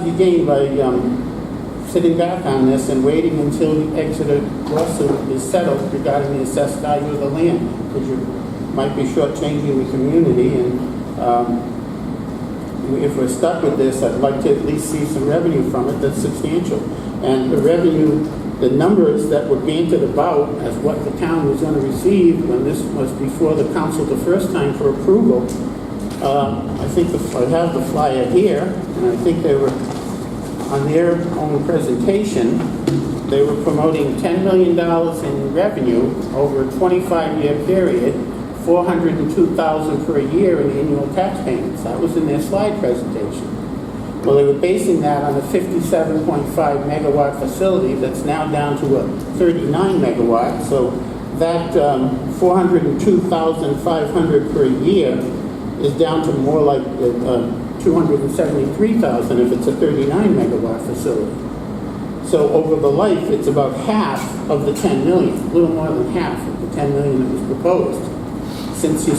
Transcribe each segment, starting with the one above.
You gain by sitting back on this and waiting until the Exeter lawsuit is settled regarding the assessed value of the land, because you might be shortchanging the community. And if we're stuck with this, I'd like to at least see some revenue from it that's substantial. And the revenue, the numbers that were bantered about as what the town was going to receive when this was before the council the first time for approval. I think I have the flyer here, and I think they were on their own presentation. They were promoting $10 million in revenue over a 25-year period, $402,000 per year in annual tax payments. That was in their slide presentation. Well, they were basing that on a 57.5 megawatt facility that's now down to a 39 megawatt. So that 402,500 per year is down to more like 273,000 if it's a 39 megawatt facility. So over the life, it's about half of the 10 million, a little more than half of the 10 million that was proposed. Since it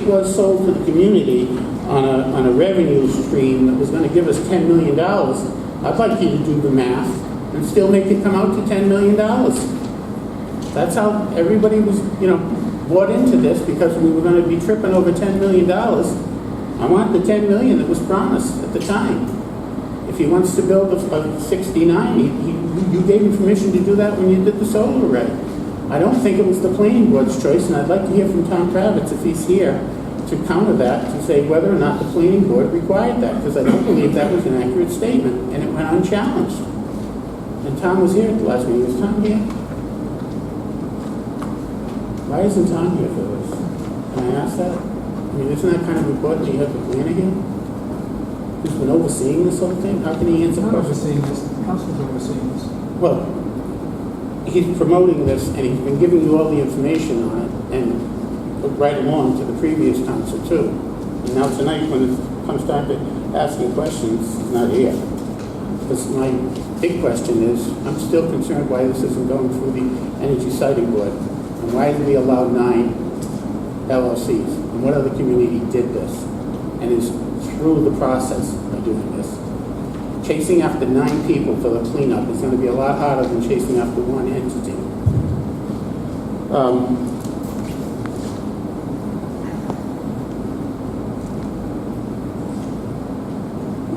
was sold to the community on a revenue stream that was going to give us $10 million, I'd like you to do the math and still make it come out to $10 million. That's how everybody was, bought into this, because we were going to be tripping over $10 million. I want the $10 million that was promised at the time. If he wants to build a 69, you gave him permission to do that when you did the solar array. I don't think it was the planning board's choice, and I'd like to hear from Tom Kravitz, if he's here, to counter that, to say whether or not the planning board required that, because I don't believe that was an accurate statement, and it went unchallenged. And Tom was here at the last meeting. Was Tom here? Why isn't Tom here for this? Can I ask that? I mean, isn't that kind of important that you have the planner here? Who's been overseeing this whole thing? How can he answer questions? Overseeing this. The council's overseeing this. Well, he's promoting this, and he's been giving you all the information on it, and right along to the previous council too. And now tonight, when it comes time to asking questions, he's not here. Because my big question is, I'm still concerned why this isn't going through the Energy Siting Board. And why did we allow 9 LLCs? And what other community did this and is through the process of doing this? Chasing after 9 people for the cleanup is going to be a lot harder than chasing after one entity.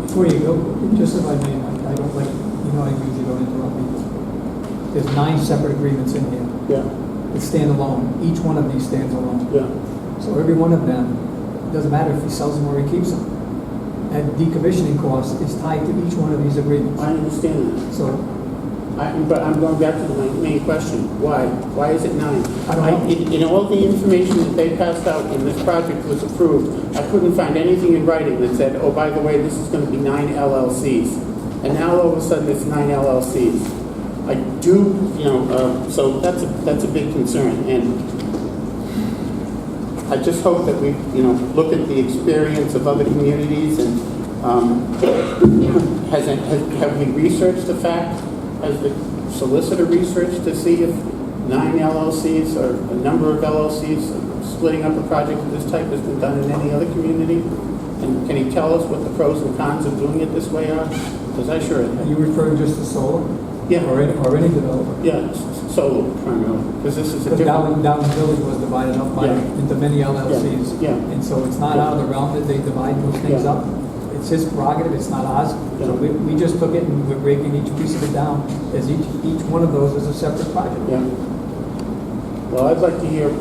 Before you go, just if I may, I don't like, I usually don't interrupt people. There's 9 separate agreements in here. Yeah. That stand alone. Each one of these stands alone. Yeah. So every one of them, it doesn't matter if he sells them or he keeps them. And decommissioning cost is tied to each one of these agreements. I understand that. So, but I'm going back to my main question. Why? Why is it 9? I don't know. In all the information that they passed out when this project was approved, I couldn't find anything in writing that said, oh, by the way, this is going to be 9 LLCs. And now all of a sudden it's 9 LLCs. I do, so that's a big concern. And I just hope that we, look at the experience of other communities and have we researched the fact? Has the solicitor researched to see if 9 LLCs or a number of LLCs splitting up a project of this type has been done in any other community? And can he tell us what the pros and cons of doing it this way are? Because I sure are you referring just to solar? Yeah. Or any developer? Yeah, solar primarily, because this is a different... Down the village was divided up into many LLCs. Yeah. And so it's not out of the realm that they divide those things up. It's his prerogative, it's not ours. Yeah. So we just took it and we're breaking each piece of it down as each one of those is a separate project. Yeah. Well, I'd like to hear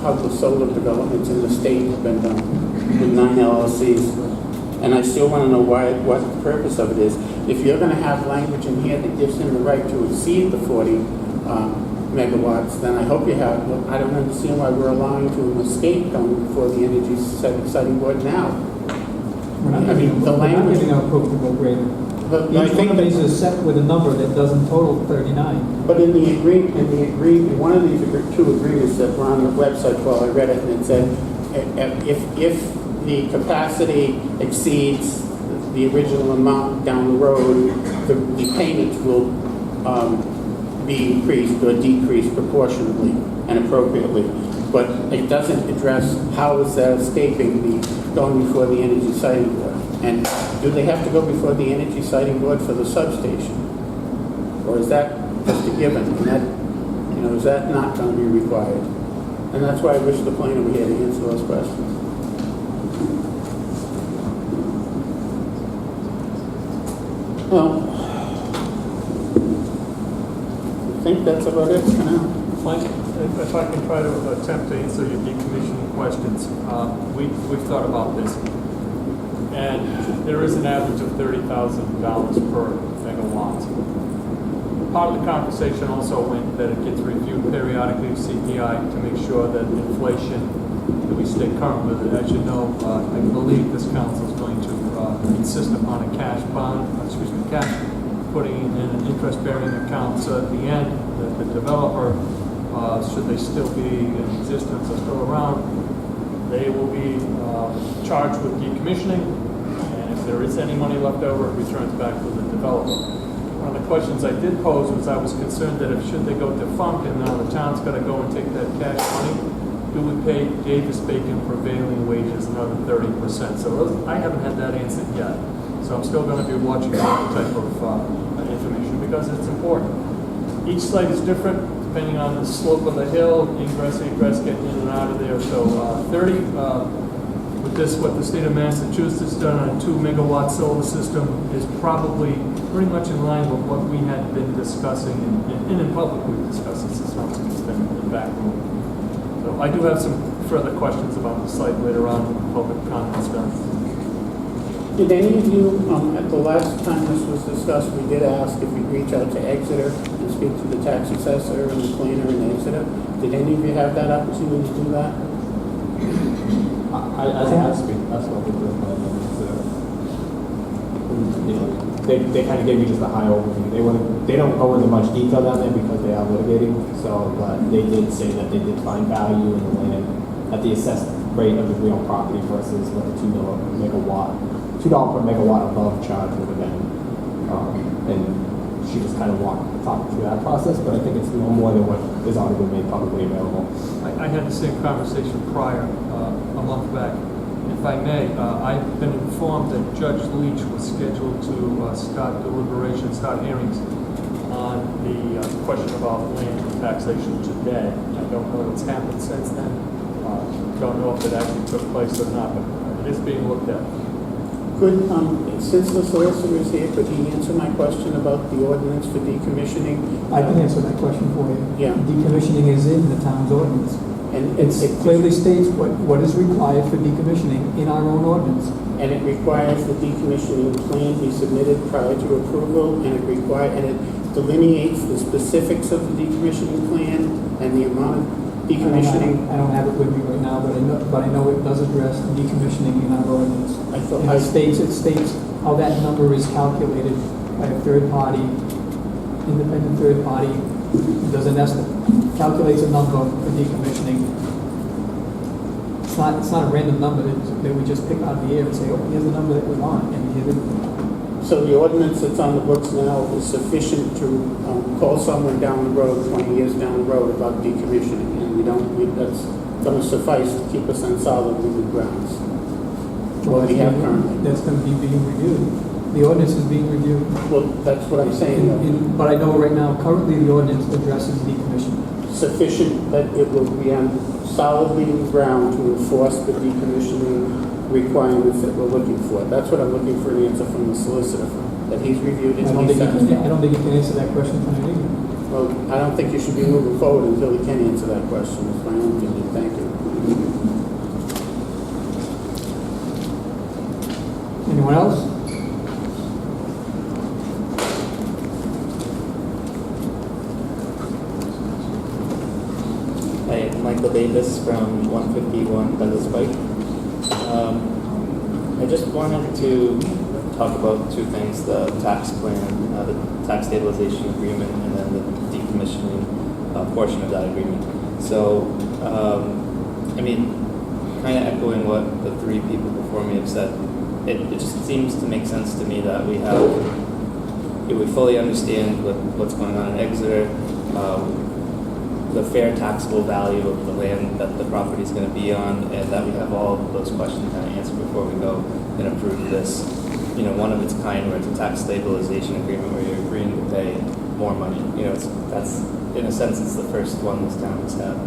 how the solar developments in the state have been done with 9 LLCs. And I still want to know what the purpose of it is. If you're going to have language in here that gives him the right to exceed the 40 megawatts, then I hope you have. I don't understand why we're allowing to escape going before the Energy Siting Board now. We're not giving our proof to go greater. But each one of these is set with a number that doesn't total 39. But in the agreement, one of these 2 agreements that were on the website while I read it, and it said if the capacity exceeds the original amount down the road, the payments will be increased or decreased proportionately and appropriately. But it doesn't address how is that escaping the going before the Energy Siting Board. And do they have to go before the Energy Siting Board for the substation? Or is that just a given? And that, is that not going to be required? And that's why I wish the planner were here to answer those questions. Well, I think that's about it for now. Mike, if I can try to attempt to answer your decommissioning questions, we've thought about this, and there is an average of $30,000 per megawatt. Part of the conversation also went that it gets reviewed periodically with CPI to make sure that inflation, that we stay current with it. As you know, I believe this council is going to insist upon a cash putting in an interest-bearing account, so at the end, the developer, should they still be in existence or still around, they will be charged with decommissioning, and if there is any money left over, it returns back to the developer. One of the questions I did pose was I was concerned that if should they go defunct and now the town's got to go and take that cash money, do we pay Davis-Bacon prevailing wages another 30%? So I haven't had that answered yet. So I'm still going to be watching that type of information because it's important. Each site is different depending on the slope of the hill, ingress, egress, getting in and out of there. So 30, with this, what the state of Massachusetts has done on a 2 megawatt solar system is probably pretty much in line with what we had been discussing and in public we've discussed this as well as it's been in the back room. So I do have some further questions about the site later on when the public comments done. Did any of you, at the last time this was discussed, we did ask if we'd reach out to Exeter and speak to the tax assessor and the planner in Exeter. Did any of you have that opportunity to do that? I think that's what we do. They kind of gave me just a high overview. They don't go into much detail down there because they are litigating. So, but they did say that they did find value in the land at the assessed rate of the real property versus what the $2 per megawatt above charge would have been. And she was kind of talking through that process, but I think it's no more than what is already been made publicly available. I had the same conversation prior, a month back. If I may, I've been informed that Judge Leach was scheduled to start hearings on the question about land taxation today. I don't know what's happened since then. Don't know if it actually took place or not, but it is being looked at. Could, since the solicitor is here, could he answer my question about the ordinance for decommissioning? I can answer that question for you. Yeah. Decommissioning is in the town's ordinance. And It clearly states what is required for decommissioning in our own ordinance. And it requires the decommissioning plan be submitted prior to approval, and it delineates the specifics of the decommissioning plan and the amount of decommissioning. I don't have it with me right now, but I know it does address decommissioning in our ordinance. And it states how that number is calculated by a third party, independent third party, does an estimate, calculates a number for decommissioning. It's not a random number that we just pick out of the air and say, oh, here's the number that we want, and here's it. So the ordinance that's on the books now is sufficient to call someone down the road, 20 years down the road, about decommissioning, and that's going to suffice to keep us on solid legal grounds. What we have currently. That's going to be being reviewed. The ordinance is being reviewed. Well, that's what I'm saying. But I know right now, currently the ordinance addresses decommissioning. Sufficient that it will be on solid legal ground to enforce the decommissioning requirements that we're looking for. That's what I'm looking for an answer from the solicitor, that he's reviewed it. I don't think you can answer that question from me. Well, I don't think you should be moving forward until he can answer that question. That's my own opinion. Thank you. Anyone else? Hi, Michael Davis from 151 Douglas Pike. I just wanted to talk about two things, the tax plan, the tax stabilization agreement, and then the decommissioning portion of that agreement. So, I mean, kind of echoing what the three people before me have said, it just seems to make sense to me that we fully understand what's going on in Exeter. the fair taxable value of the land that the property is going to be on, and that we have all of those questions kind of answered before we go and approve this, one of its kind, where it's a tax stabilization agreement where you're agreeing to pay more money. That's in a sense, it's the first one this town has had.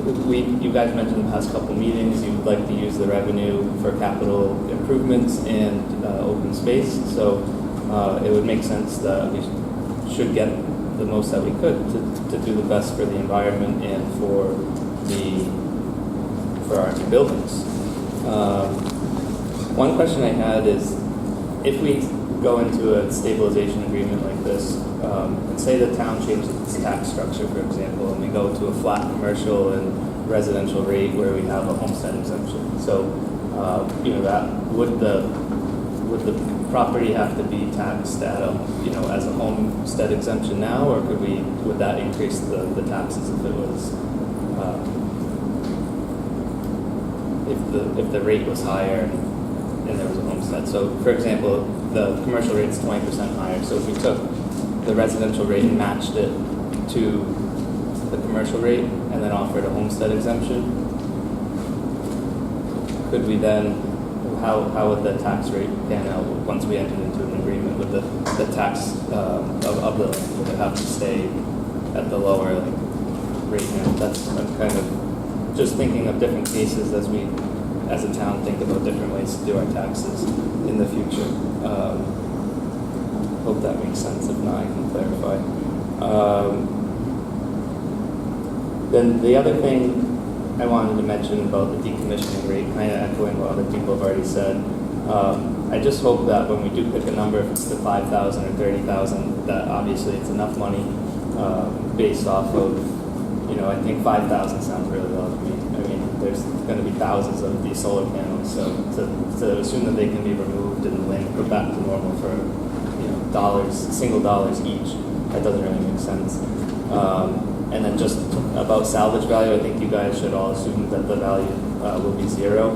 You guys mentioned in the past couple meetings you would like to use the revenue for capital improvements and open space. So it would make sense that we should get the most that we could to do the best for the environment and for our buildings. One question I had is, if we go into a stabilization agreement like this, and say the town changes its tax structure, for example, and we go to a flat commercial and residential rate where we have a homestead exemption. So, that would the property have to be taxed at as a homestead exemption now, or would that increase the taxes if it was if the rate was higher and there was a homestead? So, for example, the commercial rate is 20% higher. So if we took the residential rate and matched it to the commercial rate and then offered a homestead exemption, could we then, how would the tax rate pan out once we entered into an agreement with the tax of the land? Would it have to stay at the lower rate now? I'm kind of just thinking of different cases as we, as a town, think about different ways to do our taxes in the future. Hope that makes sense. If not, I can clarify. Then the other thing I wanted to mention about the decommissioning rate, kind of echoing what other people have already said. I just hope that when we do pick a number, if it's the 5,000 or 30,000, that obviously it's enough money based off of, I think 5,000 sounds really low to me. I mean, there's going to be thousands of these solar panels, so to assume that they can be removed and the land put back to normal for single dollars each, that doesn't really make sense. And then just about salvage value, I think you guys should all assume that the value will be zero.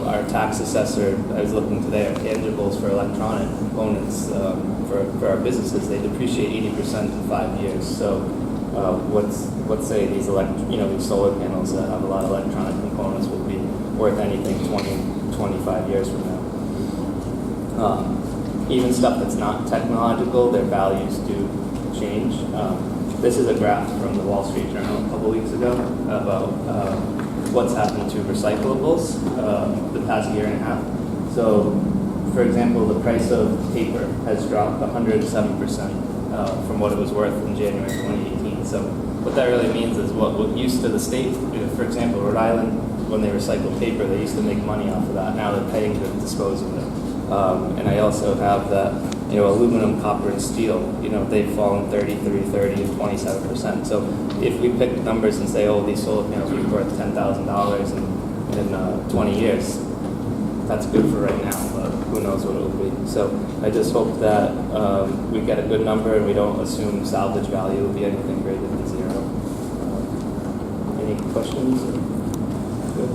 Our tax assessor, I was looking today, our tangibles for electronic components for our businesses, they depreciate 80% in 5 years. So let's say these these solar panels that have a lot of electronic components will be worth anything 25 years from now. Even stuff that's not technological, their values do change. This is a graph from the Wall Street Journal a couple weeks ago about what's happened to recyclables the past year and a half. So, for example, the price of paper has dropped 107% from what it was worth in January 2018. So what that really means is what used to the state, for example, Rhode Island, when they recycled paper, they used to make money off of that. Now they're paying to dispose of it. And I also have that, aluminum, copper, and steel, they've fallen 33, 30, and 27%. So if we pick numbers and say, these solar panels will be worth $10,000 in 20 years, that's good for right now, but who knows what it will be. So I just hope that we get a good number and we don't assume salvage value will be anything greater than zero. Any questions? Good.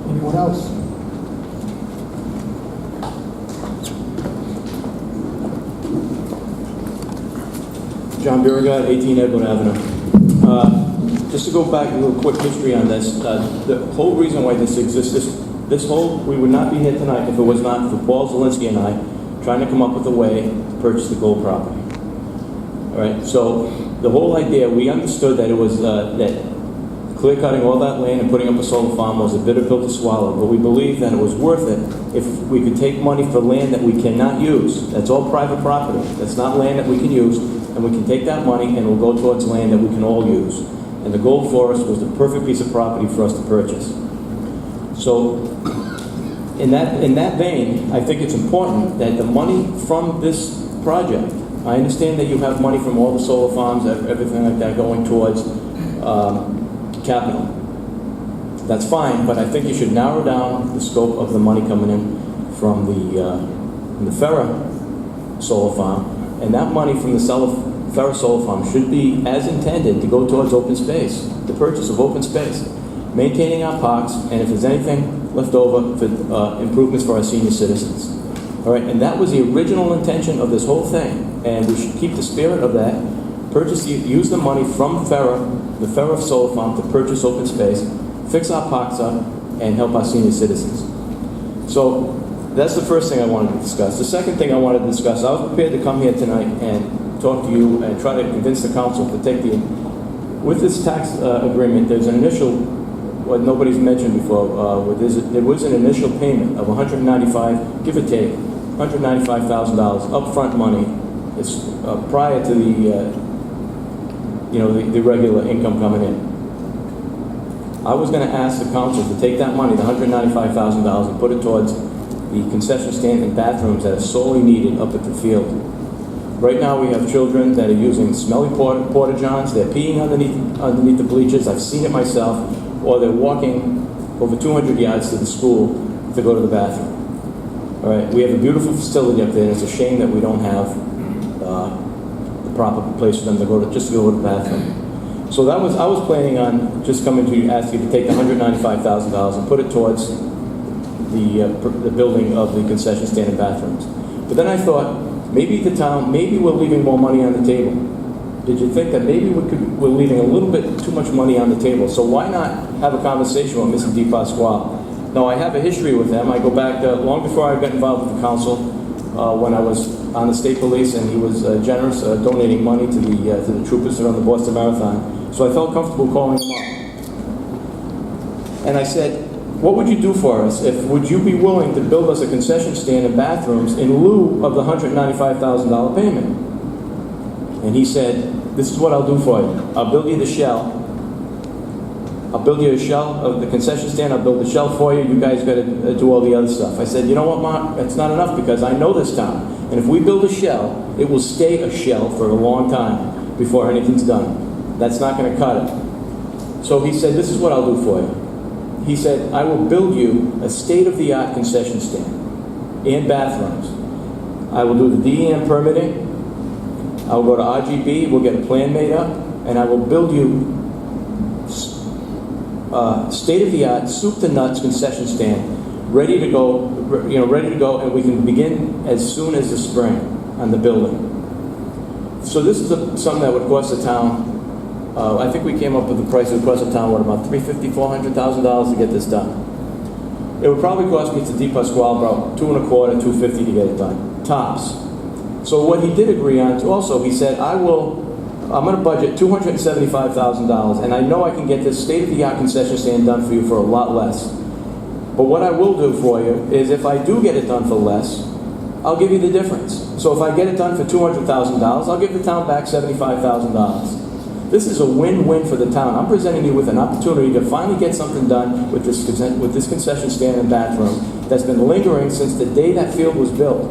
Anyone else? John Beauregard, 18 Edward Avenue. Just to go back a little quick history on this, the whole reason why this exists, we would not be here tonight if it was not for Paul Zielinski and I trying to come up with a way to purchase the gold property. All right, so the whole idea, we understood that it was that clear cutting all that land and putting up a solar farm was a bitter pill to swallow, but we believed that it was worth it if we could take money for land that we cannot use. That's all private property. That's not land that we can use, and we can take that money and we'll go towards land that we can all use. And the gold forest was the perfect piece of property for us to purchase. So in that vein, I think it's important that the money from this project, I understand that you have money from all the solar farms, everything like that going towards capital. That's fine, but I think you should narrow down the scope of the money coming in from the from the Ferra solar farm, and that money from the Ferra solar farm should be, as intended, to go towards open space, the purchase of open space, maintaining our parks, and if there's anything left over for improvements for our senior citizens. All right, and that was the original intention of this whole thing, and we should keep the spirit of that. Use the money from the Ferra solar farm to purchase open space, fix our parks up, and help our senior citizens. So that's the first thing I wanted to discuss. The second thing I wanted to discuss, I was prepared to come here tonight and talk to you and try to convince the council to take with this tax agreement, there's an initial, what nobody's mentioned before, there was an initial payment of $195, give or take, $195,000 upfront money. It's prior to the regular income coming in. I was going to ask the council to take that money, the $195,000, and put it towards the concession stand and bathrooms that are sorely needed up at the field. Right now we have children that are using smelly porta johns, they're peeing underneath the bleachers, I've seen it myself, or they're walking over 200 yards to the school to go to the bathroom. All right, we have a beautiful facility up there, and it's a shame that we don't have the proper place for them to go to the bathroom. So I was planning on just coming to you, ask you to take the $195,000 and put it towards the building of the concession stand and bathrooms. But then I thought, maybe we're leaving more money on the table. Did you think that maybe we're leaving a little bit too much money on the table? So why not have a conversation with Mr. DePasquale? Now, I have a history with him. I go back long before I got involved with the council, when I was on the state police, and he was generous, donating money to the troopers that are on the Boston Marathon. So I felt comfortable calling him up. And I said, what would you do for us? Would you be willing to build us a concession stand and bathrooms in lieu of the $195,000 payment? And he said, this is what I'll do for you. I'll build you the shell. I'll build you a shell of the concession stand. I'll build the shell for you. You guys got to do all the other stuff. I said, you know what, Mark? That's not enough, because I know this town. And if we build a shell, it will stay a shell for a long time before anything's done. That's not going to cut it. So he said, this is what I'll do for you. He said, I will build you a state-of-the-art concession stand and bathrooms. I will do the DEM permitting. I will go to RGB. We'll get a plan made up, and I will build you state-of-the-art, soup-to-nuts concession stand, ready to go, and we can begin as soon as the spring on the building. So this is something that would cost the town. I think we came up with the price it would cost the town, about $350,000, $400,000 to get this done. It would probably cost Mr. DePasquale about $225,000, $250,000 to get it done, tops. So what he did agree on, also, he said, I'm going to budget $275,000, and I know I can get this state-of-the-art concession stand done for you for a lot less. But what I will do for you is, if I do get it done for less, I'll give you the difference. So if I get it done for $200,000, I'll give the town back $75,000. This is a win-win for the town. I'm presenting you with an opportunity to finally get something done with this concession stand and bathroom that's been lingering since the day that field was built.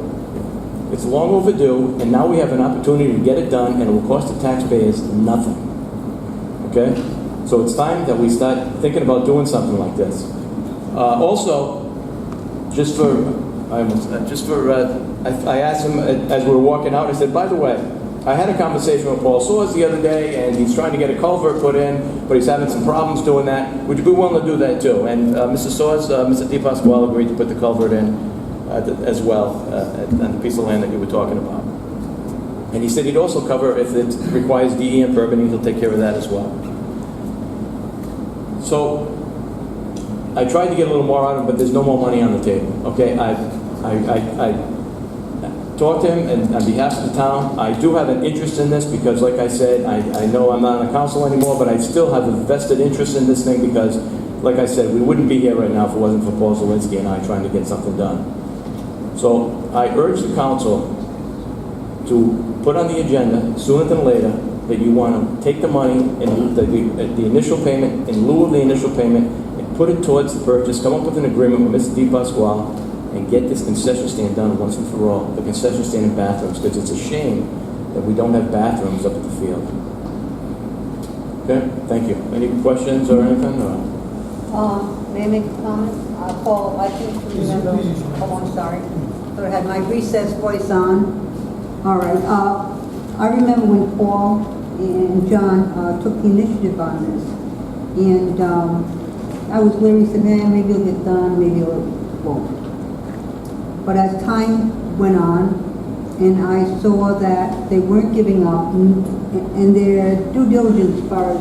It's long overdue, and now we have an opportunity to get it done, and it will cost the taxpayers nothing. Okay? So it's time that we start thinking about doing something like this. Also, I asked him as we were walking out, I said, by the way, I had a conversation with Paul Soers the other day, and he's trying to get a culvert put in, but he's having some problems doing that. Would you be willing to do that too? And Mr. Soers, Mr. DePasquale agreed to put the culvert in as well on the piece of land that you were talking about. And he said he'd also cover, if it requires DEM permitting, he'll take care of that as well. So I tried to get a little more out of him, but there's no more money on the table. Okay, I talked to him, and on behalf of the town, I do have an interest in this, because like I said, I know I'm not on the council anymore, but I still have a vested interest in this thing, because like I said, we wouldn't be here right now if it wasn't for Paul Zawinski and I trying to get something done. So I urge the council to put on the agenda sooner than later that you want to take the money and the initial payment, in lieu of the initial payment, and put it towards the purchase, come up with an agreement with Mr. DePasquale, and get this concession stand done once and for all, the concession stand and bathrooms, because it's a shame that we don't have bathrooms up at the field. Okay, thank you. Any questions or anything? May I make a comment? Paul, I think you remember, oh, I'm sorry. So I had my recess voice on. All right, I remember when Paul and John took the initiative on this. And I was leery, said, maybe it'll get done, maybe it won't. But as time went on, and I saw that they weren't giving up, and their due diligence as far as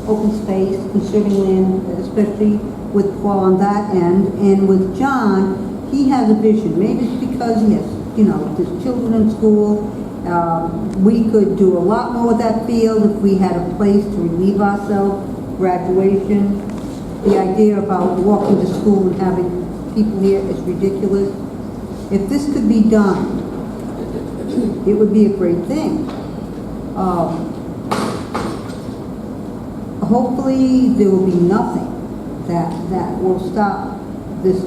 open space, conserving land, especially with Paul on that end, and with John, he has a vision. Maybe it's because he has, there's children in school. We could do a lot more with that field if we had a place to relieve ourselves, graduation. The idea about walking to school and having people here is ridiculous. If this could be done, it would be a great thing. Hopefully there will be nothing that will stop this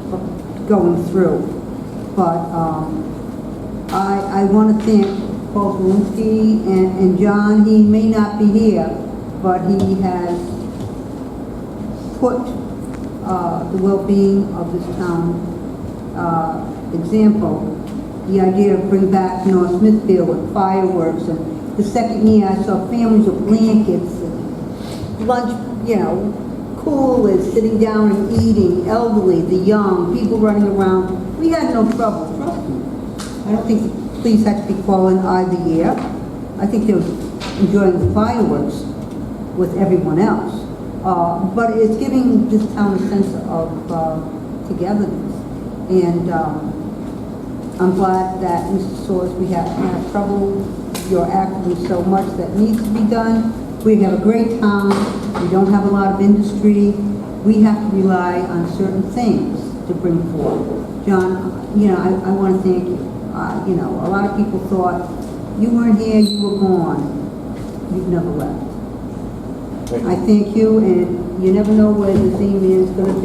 from going through. But I want to thank Paul Zielinski and John. He may not be here, but he has put the well-being of this town example. The idea of bring back North Smithfield with fireworks, and the second year I saw families with blankets and lunch, coolers, sitting down and eating, elderly, the young, people running around. We had no trouble, trust me. I don't think the police had to be calling either year. I think they were enjoying the fireworks with everyone else. But it's giving this town a sense of togetherness. And I'm glad that, Mr. Soares, we have trouble. You're acting so much that needs to be done. We have a great town. We don't have a lot of industry. We have to rely on certain things to bring forth. John, I want to thank you. A lot of people thought you weren't here, you were gone. You've never left. I thank you, and you never know where the same man's going to be.